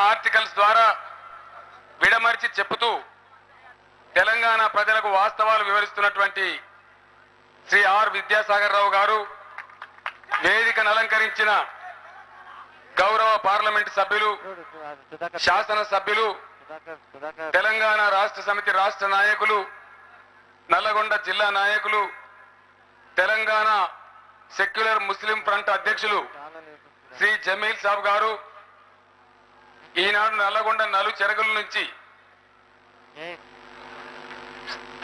Articles ద్వారా విడమర్చి చెప్పుతూ తెలంగాణ ప్రజలకు వాస్తవాలు వివరిస్తున్నటువంటి శ్రీ ఆర్ విద్యాసాగర్ రావు గారు, వేదికను అలంకరించిన గౌరవ పార్లమెంట్ సభ్యులు, శాసన సభ్యులు, తెలంగాణ రాష్ట్ర సమితి రాష్ట్ర నాయకులు, నల్లగొండ జిల్లా నాయకులు, తెలంగాణ సెక్యులర్ ముస్లిం ఫ్రంట్ అధ్యక్షులు శ్రీ జమీల్ సాబ్ గారు, ఈనాడు నల్లగొండ నలుచెరగుల నుంచి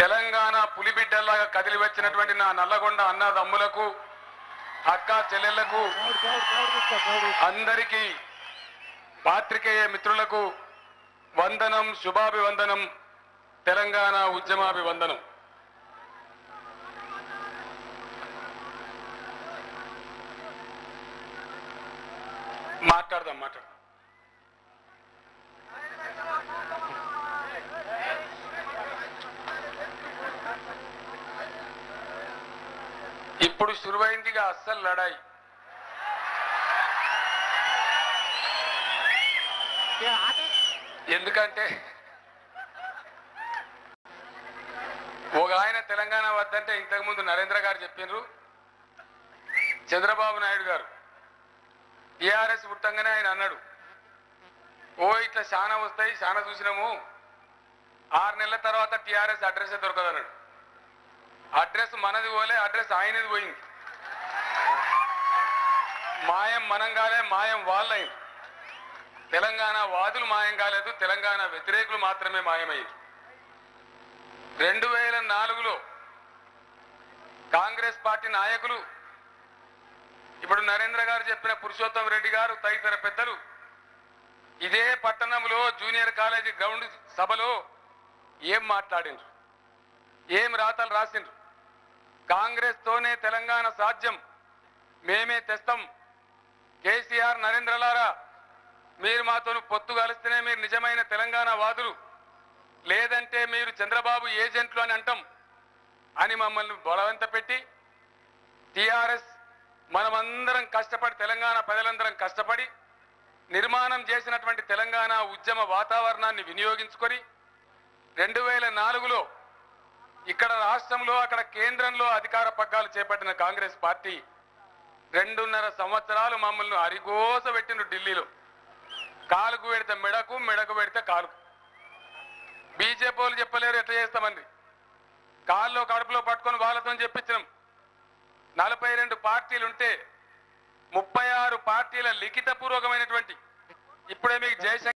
తెలంగాణ పులిబిడ్డల్లాగా కదిలి వచ్చినటువంటి నా నల్లగొండ అన్నదమ్ములకు, అక్క చెల్లెళ్లకు, అందరికీ పాత్రికేయ మిత్రులకు వందనం, శుభాభివందనం, తెలంగాణ ఉద్యమాభివందనం. మాట్లాడదాం. ఇప్పుడు శురువైందిగా అస్సలు లడాయి. ఎందుకంటే ఒక ఆయన తెలంగాణ వద్దంటే ఇంతకుముందు నరేంద్ర గారు చెప్పినారు, చంద్రబాబు నాయుడు గారు టీఆర్ఎస్ పుట్టంగానే ఆయన అన్నాడు, ఓ ఇట్లా శానా వస్తాయి, శానా చూసినాము, 6 నెలల తర్వాత టీఆర్ఎస్ అడ్రస్ దొరకదు అన్నాడు. అడ్రస్ మనది పోలే, అడ్రస్ ఆయనది పోయింది. మాయం మనం కాలే, మాయం వాళ్ళైంది. తెలంగాణ వాదులు మాయం కాలేదు, తెలంగాణ వ్యతిరేకులు మాత్రమే మాయమైంది. 2004లో కాంగ్రెస్ పార్టీ నాయకులు, ఇప్పుడు నరేంద్ర గారు చెప్పిన పురుషోత్తం రెడ్డి గారు తదితర పెద్దలు ఇదే పట్టణంలో జూనియర్ కాలేజీ గ్రౌండ్ సభలో ఏం మాట్లాడిండ్రు, ఏం రాతలు రాసిండ్రు. కాంగ్రెస్ తోనే తెలంగాణ సాధ్యం, మేమే తెస్తాం, కేసీఆర్ నరేంద్రలారా మీరు మాతో పొత్తు కలిస్తేనే మీరు నిజమైన తెలంగాణ వాదులు, లేదంటే మీరు చంద్రబాబు ఏజెంట్లు అని అంటాం అని మమ్మల్ని బలవంత పెట్టి టీఆర్ఎస్ మనమందరం కష్టపడి, తెలంగాణ ప్రజలందరం కష్టపడి నిర్మాణం చేసినటువంటి తెలంగాణ ఉద్యమ వాతావరణాన్ని వినియోగించుకొని 2004లో ఇక్కడ రాష్ట్రంలో, అక్కడ కేంద్రంలో అధికార పగ్గాలు చేపట్టిన కాంగ్రెస్ పార్టీ 2.5 సంవత్సరాలు మమ్మల్ని అరిగోస పెట్టిన ఢిల్లీలో. కాలుకు పెడితే మెడకు, మెడకు పెడితే కాలుకు. బీజేపీ వాళ్ళు చెప్పలేరు ఎట్లా చేస్తామండి, కాల్లో కడుపులో పట్టుకొని వాళ్ళతో చెప్పించినాం. 42 పార్టీలు ఉంటే 36 పార్టీల లిఖితపూర్వకమైనటువంటి, ఇప్పుడే మీకు జయశంకర్